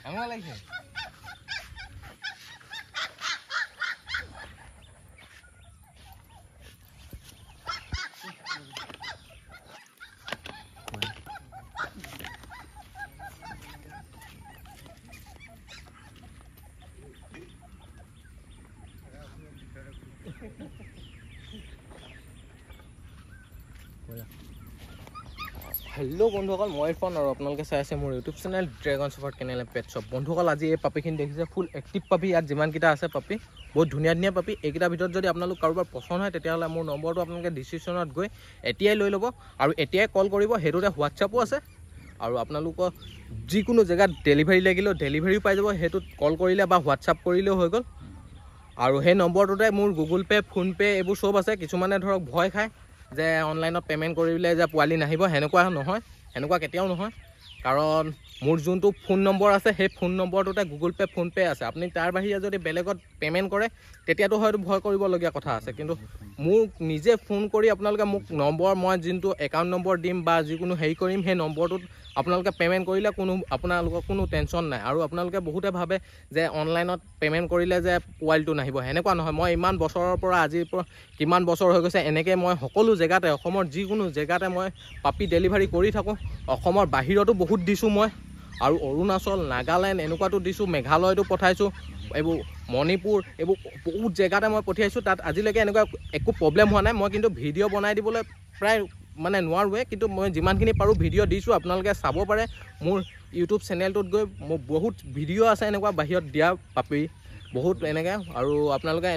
আমাৰ লাগছে हेलो बंधुসকল মই ইৰফান আৰু আপোনালোকে চাই আছে মোৰ YouTube channel Dragon Shot Kennel Pet Shop বন্ধুসকল আজি এই পাপিখিনি দেখিছে ফুল এক্টিভ পাপি ইয়াত যিমানকেইটা আছে পাপি বহুত ধুনীয়া ধুনীয়া পাপি এইকেইটাৰ ভিতৰত যদি আপোনালোক কাৰোবাৰ পছন্দ হয় তেতিয়াহ'লে মোৰ নম্বৰটো আপোনালোকে ডিছক্ৰিপশ্যনত গৈ এতিয়াই লৈ ল'ব আৰু এতিয়াই কল কৰিব সেইটোতে হোৱাটছআপো আছে আৰু আপোনালোকৰ যিকোনো জেগাত ডেলিভাৰী লাগিলেও ডেলিভাৰীও পাই যাব সেইটোত কল কৰিলে বা হোৱাটছআপ কৰিলেও হৈ গ'ল আৰু সেই নম্বৰটোতে মোৰ গুগল পে' ফোনপে' এইবোৰ চব আছে কিছুমানে ধৰক ভয় খায় যে অনলাইনত পেমেন্ট কৰিলে যে পোৱালি নাহিব হেনেকুৱা নহয় হেনেকুৱা কেতিয়াও নহয় কাৰণ মোৰ যোনটো ফোন নম্বৰ আছে সেই ফোন নম্বৰটোতে গুগল পে' ফোনপে আছে আপুনি তাৰ বাহিৰে যদি বেলেগত পেমেন্ট কৰে তেতিয়াতো হয়তো ভয় কৰিবলগীয়া কথা আছে কিন্তু মোক নিজে ফোন কৰি আপোনালোকে মোক নম্বৰ মই যোনটো একাউণ্ট নম্বৰ দিম বা যিকোনো হেৰি কৰিম সেই নম্বৰটোত আপোনালোকে পেমেন্ট কৰিলে কোনো আপোনালোকৰ কোনো টেনশ্যন নাই আৰু আপোনালোকে বহুতে ভাবে যে অনলাইনত পেমেন্ট কৰিলে যে পোৱালিটো নাহিব হেনেকুৱা নহয় মই ইমান বছৰৰ পৰা আজিৰ পৰা কিমান বছৰ হৈ গৈছে এনেকৈ মই সকলো জেগাতে অসমৰ যিকোনো জেগাতে মই পাপি ডেলিভাৰী কৰি থাকোঁ অসমৰ বাহিৰতো বহুত দিছোঁ মই আৰু অৰুণাচল নাগালেণ্ড এনেকুৱাতো দিছোঁ মেঘালয়তো পঠাইছোঁ এইবোৰ মণিপুৰ এইবোৰ বহুত জেগাতে মই পঠিয়াইছোঁ তাত আজিলৈকে এনেকুৱা একো প্ৰব্লেম হোৱা নাই মই কিন্তু ভিডিঅ' বনাই দিবলৈ প্ৰায় মানে নোৱাৰোৱে কিন্তু মই যিমানখিনি পাৰোঁ ভিডিঅ' দিছোঁ আপোনালোকে চাব পাৰে মোৰ ইউটিউব চেনেলটোত গৈ মোৰ বহুত ভিডিঅ' আছে এনেকুৱা বাহিৰত দিয়া পাপি বহুত এনেকৈ আৰু আপোনালোকে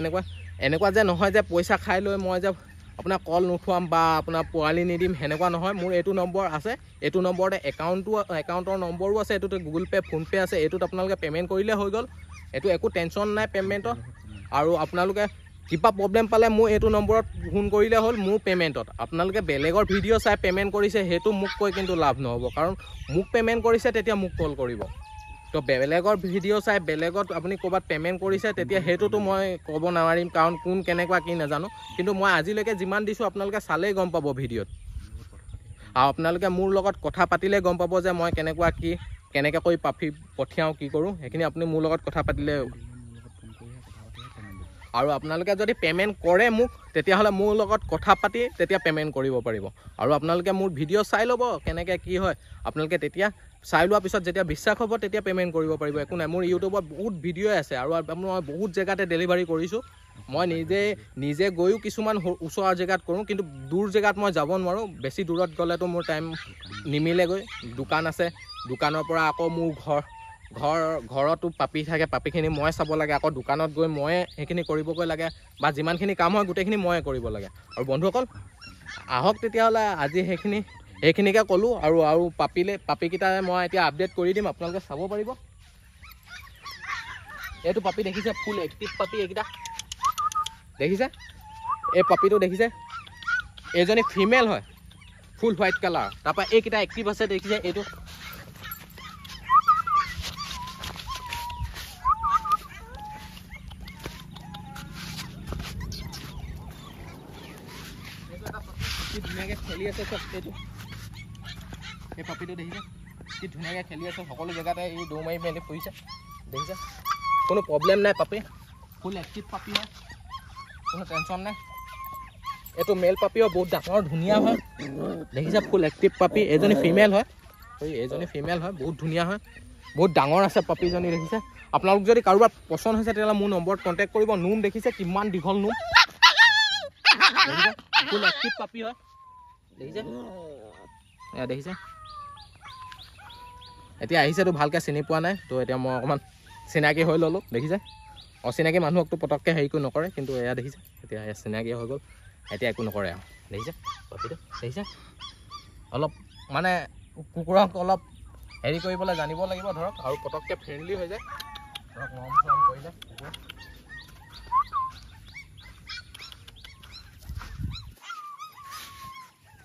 এনেকুৱা যে নহয় যে পইচা খাই লৈ মই যে আপোনাৰ কল নুঠুৱাম বা আপোনাৰ পোৱালি নিদিম হেনেকুৱা নহয় মোৰ এইটো নম্বৰ আছে এইটো নম্বৰতে একাউণ্টৰ নম্বৰো আছে এইটোতে গুগল পে' ফোনপে' আছে এইটোত আপোনালোকে পে'মেণ্ট কৰিলে হৈ গ'ল এইটো একো টেনশ্যন নাই পে'মেণ্টৰ আৰু আপোনালোকে কিবা প্ৰব্লেম পালে মোৰ এইটো নম্বৰত ফোন কৰিলে হ'ল মোৰ পে'মেণ্টত আপোনালোকে বেলেগৰ ভিডিঅ' চাই পে'মেণ্ট কৰিছে সেইটো মোক কৈ কিন্তু লাভ নহ'ব কাৰণ মোক পে'মেণ্ট কৰিছে তেতিয়া মোক কল কৰিব তো বেলেগৰ ভিডিঅ' চাই বেলেগত আপুনি ক'ৰবাত পে'মেণ্ট কৰিছে তেতিয়া সেইটোতো মই ক'ব নোৱাৰিম কাৰণ কোন কেনেকুৱা কি নাজানো কিন্তু মই আজিলৈকে যিমান দিছোঁ আপোনালোকে চালেই গম পাব ভিডিঅ'ত আৰু আপোনালোকে মোৰ লগত কথা পাতিলে গম পাব যে মই কেনেকুৱা কি কেনেকৈ কৰি পাপি পঠিয়াওঁ কি কৰোঁ সেইখিনি আপুনি মোৰ লগত কথা পাতিলে আৰু আপোনালোকে যদি পে'মেণ্ট কৰে মোক তেতিয়াহ'লে মোৰ লগত কথা পাতি তেতিয়া পে'মেণ্ট কৰিব পাৰিব আৰু আপোনালোকে মোৰ ভিডিঅ' চাই ল'ব কেনেকৈ কি হয় আপোনালোকে তেতিয়া চাই লোৱাৰ পিছত যেতিয়া বিশ্বাস হ'ব তেতিয়া পে'মেণ্ট কৰিব পাৰিব একো নাই মোৰ ইউটিউবত বহুত ভিডিঅ'ই আছে আৰু মই বহুত জেগাতে ডেলিভাৰী কৰিছোঁ মই নিজে গৈও কিছুমান ওচৰৰ জেগাত কৰোঁ কিন্তু দূৰ জেগাত মই যাব নোৱাৰোঁ বেছি দূৰত গ'লেতো মোৰ টাইম নিমিলেগৈ দোকান আছে দোকানৰ পৰা আকৌ মোৰ ঘৰতো পাপি থাকে পাপিখিনি মই চাব লাগে আকৌ দোকানত গৈ ময়ে সেইখিনি কৰিবগৈ লাগে বা যিমানখিনি কাম হয় গোটেইখিনি ময়ে কৰিব লাগে আৰু বন্ধুসকল আহক তেতিয়াহ'লে আজি সেইখিনিকে ক'লোঁ আৰু পাপিকেইটা মই এতিয়া আপডেট কৰি দিম আপোনালোকে চাব পাৰিব এইটো পাপি দেখিছে ফুল এক্টিভ পাপি এইকেইটা দেখিছে এই পাপিটো দেখিছে এইজনী ফিমেল হয় ফুল হোৱাইট কালাৰ তাৰপৰা এইকেইটা এক্টিভ আছে দেখিছে এইটো ধুনীয়াকৈ খেলি আছে চব এইটো এই পাপিটো দেখিছে কি ধুনীয়াকৈ খেলি আছে সকলো জেগাতে এই দৌৰ মাৰি মেলি ফুৰিছে দেখিছে কোনো প্ৰব্লেম নাই পাপি ফুল এক্টিভ পাপি হয় কোনো টেনশ্যন নাই এইটো মেল পাপিও বহুত ডাঙৰ ধুনীয়া হয় দেখিছে ফুল এক্টিভ পাপি এইজনী ফিমেল হয় বহুত ধুনীয়া হয় বহুত ডাঙৰ আছে পাপিজনী দেখিছে আপোনালোক যদি কাৰোবাৰ পচন্দ হৈছে তেতিয়াহ'লে মোৰ নম্বৰত কণ্টেক্ট কৰিব নোম দেখিছে কিমান দীঘল নোম দেখিছে ফুল এক্টিভ পাপি হয় দেখিছে এতিয়া আহিছেতো ভালকৈ চিনি পোৱা নাই তো এতিয়া মই অকণমান চিনাকি হৈ ল'লোঁ দেখিছে অচিনাকি মানুহকতো পটককৈ হেৰিকো নকৰে কিন্তু এয়া দেখিছে এতিয়া চিনাকি হৈ গ'ল এতিয়া একো নকৰে আৰু দেখিছে পাপিটো দেখিছে অলপ মানে কুকুৰক অলপ হেৰি কৰিবলৈ জানিব লাগিব ধৰক আৰু পটককৈ ফ্ৰেণ্ডলি হৈ যায় ধৰক মৰম চৰম কৰিলে কুকুৰ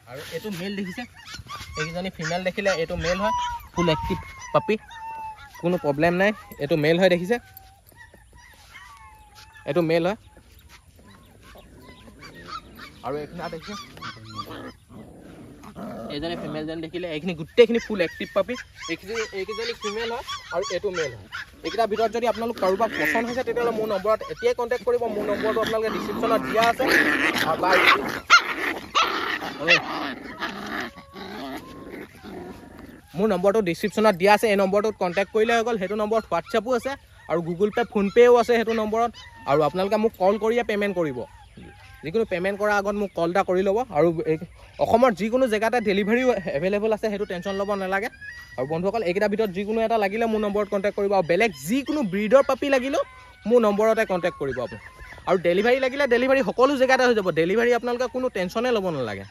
আৰু এইটো মেল দেখিছে এইকেইজনী ফিমেল দেখিলে এইটো মেল হয় ফুল এক্টিভ পাপি কোনো প্ৰব্লেম নাই এইটো মেল হয় দেখিছে এইটো মেল হয় আৰু এইখিনি দেখিছে এইজনী ফিমেল যেন দেখিলে এইখিনি গোটেইখিনি ফুল এক্টিভ পাপি এইকেইজনী ফিমেল হয় আৰু এইটো মেল হয় এইকেইটাৰ ভিতৰত যদি আপোনালোক কাৰোবাক পচন্দ হৈছে তেতিয়াহ'লে মোৰ নম্বৰত এতিয়াই কণ্টেক্ট কৰিব মোৰ নম্বৰটো আপোনালোকে ডিছক্ৰিপশ্যনত দিয়া আছে মোৰ নম্বৰটো ডিছক্ৰিপশ্যনত দিয়া আছে এই নম্বৰটোত কণ্টেক্ট কৰিলে হৈ গ'ল সেইটো নম্বৰত হোৱাটছএপো আছে আৰু গুগল পে' ফোনপে'ও আছে সেইটো নম্বৰত আৰু আপোনালোকে মোক কল কৰিয়ে পে'মেণ্ট কৰিব যিকোনো পে'মেণ্ট কৰাৰ আগত মোক কল এটা কৰি ল'ব আৰু অসমৰ যিকোনো জেগাতে ডেলিভাৰীও এভেইলেবল আছে সেইটো টেনশ্যন ল'ব নালাগে আৰু বন্ধুসকল এইকেইটাৰ ভিতৰত যিকোনো এটা লাগিলে মোৰ নম্বৰত কণ্টেক্ট কৰিব আৰু বেলেগ যিকোনো ব্ৰিডৰ পাপি লাগিলেও মোৰ নম্বৰতে কণ্টেক্ট কৰিব আপুনি আৰু ডেলিভাৰী লাগিলে ডেলিভাৰী সকলো জেগাতে হৈ যাব ডেলিভাৰী আপোনালোকে কোনো টেনশ্যনেই ল'ব নালাগে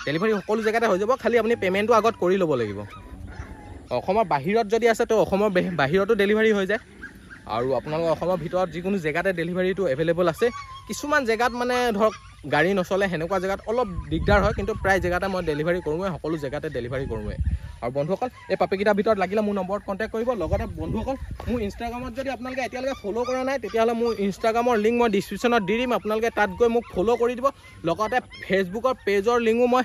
ডেলিভাৰী সকলো জেগাতে হৈ যাব খালি আপুনি পে'মেণ্টটো আগত কৰি ল'ব লাগিব অসমৰ বাহিৰত যদি আছে তো অসমৰ বাহিৰতো ডেলিভাৰী হৈ যায় আৰু আপোনালোকৰ অসমৰ ভিতৰত যিকোনো জেগাতে ডেলিভাৰীটো এভেইলেবল আছে কিছুমান জেগাত মানে ধৰক গাড়ী নচলে সেনেকুৱা জেগাত অলপ দিগদাৰ হয় কিন্তু প্ৰায় জেগাতে মই ডেলিভাৰী কৰোঁৱে সকলো জেগাতে ডেলিভাৰী কৰোঁৱে আৰু বন্ধুসকল এই পাপিকেইটাৰ ভিতৰত লাগিলে মোৰ নম্বৰত কণ্টেক্ট কৰিব লগতে বন্ধুসকল মোৰ ইনষ্টাগ্ৰামত যদি আপোনালোকে এতিয়ালৈকে ফ'ল' কৰা নাই তেতিয়াহ'লে মোৰ ইনষ্টাগ্ৰামৰ লিংক মই ডিছক্ৰিপশ্যনত দি দিম আপোনালোকে তাত গৈ মোক ফ'ল' কৰি দিব লগতে ফেচবুকৰ পেজৰ লিংকো মই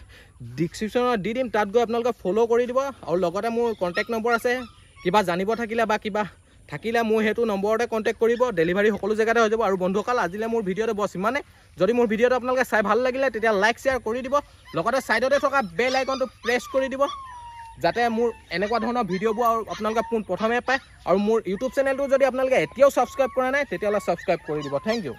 ডিছক্ৰিপশ্যনত দি দিম তাত গৈ আপোনালোকে ফ'ল' কৰি দিব আৰু লগতে মোৰ কণ্টেক্ট নম্বৰ আছে কিবা জানিব থাকিলে বা কিবা থাকিলে মোৰ সেইটো নম্বৰতে কণ্টেক্ট কৰিব ডেলিভাৰী সকলো জেগাতে হৈ যাব আৰু বন্ধুসকল আজিলে মোৰ ভিডিঅ'টো বছ ইমানে যদি মোৰ ভিডিঅ'টো আপোনালোকে চাই ভাল লাগিলে তেতিয়া লাইক শ্বেয়াৰ কৰি দিব লগতে ছাইডতে থকা বেল আইকনটো প্ৰেছ কৰি দিব যাতে মোৰ এনেকুৱা ধৰণৰ ভিডিঅ'বোৰ আৰু আপোনালোকে পোনপ্ৰথমে পায় আৰু মোৰ ইউটিউব চেনেলটো যদি আপোনালোকে এতিয়াও ছাবস্ক্ৰাইব কৰা নাই তেতিয়াহ'লে ছাবস্ক্ৰাইব কৰি দিব থেংক ইউ